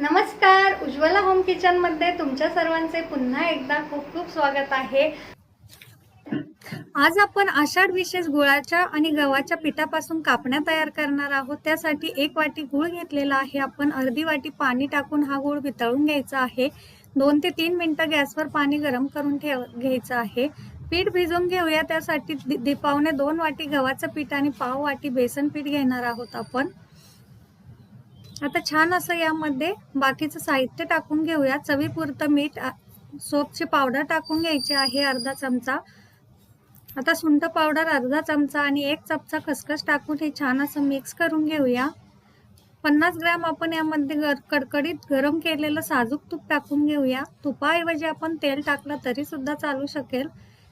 नमस्कार, Ujjwala home kitchen मध्ये तुमच्या सर्वांचे पुन्हा एकदा खूप खूप स्वागत आहे। आज आपण आषाढ विशेष गुळाच्या आणि गव्हाच्या पिठापासून कापण्या तयार करणार आहोत। त्यासाठी 1 वाटी गूळ घेतलेला आहे। आपण अर्धी वाटी पाणी टाकून हा गूळ वितळून घ्यायचा आहे। 2 ते 3 मिनिटं गॅसवर पाणी गरम करून घ्यायचं आहे। पीठ भिजवून घेऊया। त्यासाठी पावणे 2 वाटी गव्हाचं पीठ आणि पाव वाटी बेसन पीठ घेणार आहोत आपण। आता छान असं यामध्ये बाकीचं साहित्य टाकून घेऊया। चवीपुरतं मीठ, सोपची पावडर टाकून घ्यायची आहे अर्धा चमचा। आता सुंठ पावडर अर्धा चमचा आणि 1 चमचा खसखस टाकून हे छान असं मिक्स करून घेऊया। 50 ग्रॅम आपण यामध्ये कडकडीत गरम केलेलं साजूक तूप टाकून घेऊया। तुपाऐवजी आपण तेल टाकलं तरी सुद्धा चालू शकेल।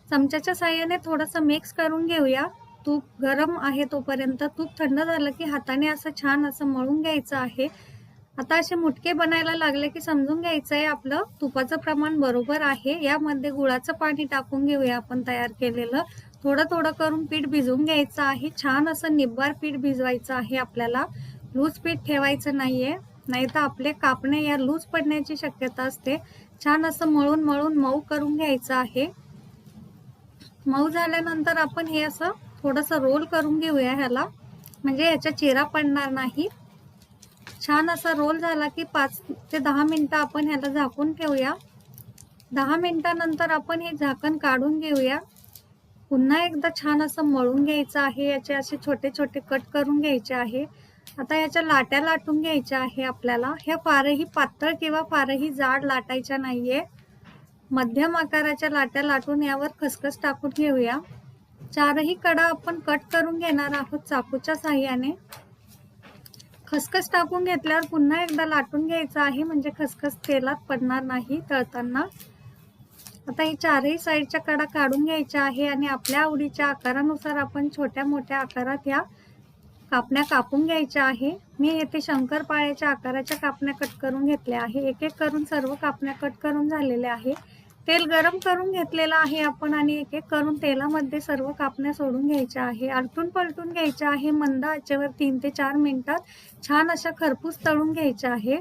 चमच्याच्या साहाय्याने थोडंसं मिक्स करून घेऊया। तूप गरम आहे तोपर्यंत। तूप थंड झालं की हाताने असं छान असं मळून घ्यायचं आहे। आता असे मुटके बनायला लागले की समजून घ्यायचं आहे आपलं तुपाचं प्रमाण बरोबर आहे। यामध्ये गुळाचं पाणी टाकून घेऊया आपण तयार केलेलं। थोडं थोडं करून पीठ भिजवून घ्यायचं आहे। छान असं निब्बार पीठ भिजवायचं आहे आपल्याला। लूज पीठ ठेवायचं नाहीये, नाहीतर आपले कापणे या लूज पडण्याची शक्यता असते। छान असं मळून मळून मऊ करून घ्यायचं आहे। मऊ झाल्यानंतर आपण हे असं थोडंसं रोल करून घेऊया ह्याला, म्हणजे याच्या चिरा पडणार नाही। छान असा रोल झाला की 5 ते 10 मिनिटं आपण ह्याला झाकून ठेवूया। 10 मिनिटांनंतर आपण हे झाकण काढून घेऊया। पुन्हा एकदा छान असं मळून घ्यायचं आहे। याचे असे छोटे छोटे कट करून घ्यायचे आहे। आता याच्या लाट्या लाटून घ्यायच्या आहे आपल्याला। ह्या फारही पातळ किंवा फारही जाड लाटायच्या नाहीये। मध्यम आकाराच्या लाट्या लाटून यावर खसखस टाकून घेऊया। 4ही कडा आपण कट करून घेणार आहोत चाकूच्या साहाय्याने। खसखस टाकून घेतल्यावर पुन्हा एकदा लाटून घ्यायचं आहे, म्हणजे खसखस तेलात पडणार नाही तळताना। आता ही 4ही साईडच्या कडा काढून घ्यायच्या आहे आणि आपल्या आवडीच्या आकारानुसार आपण छोट्या मोठ्या आकारात या कापण्या कापून घ्यायच्या आहे। मी येथे शंकरपाळ्याच्या आकाराच्या कापण्या कट करून घेतल्या आहे। एक एक करून सर्व कापण्या कट करून झालेल्या आहे। तेल गरम करून घेतलेलं आहे आपण आणि एक एक करून तेलामध्ये सर्व कापण्या सोडून घ्यायच्या आहे। आलटून पलटून घ्यायच्या आहे। मंद आचेवर 3 ते 4 मिनिटात छान अशा खरपूस तळून घ्यायच्या आहे।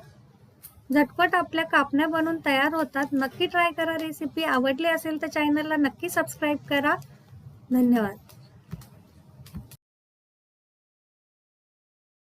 झटपट आपल्या कापण्या बनून तयार होतात। नक्की ट्राय करा रेसिपी। आवडली असेल तर चॅनलला नक्की सबस्क्राईब करा। धन्यवाद।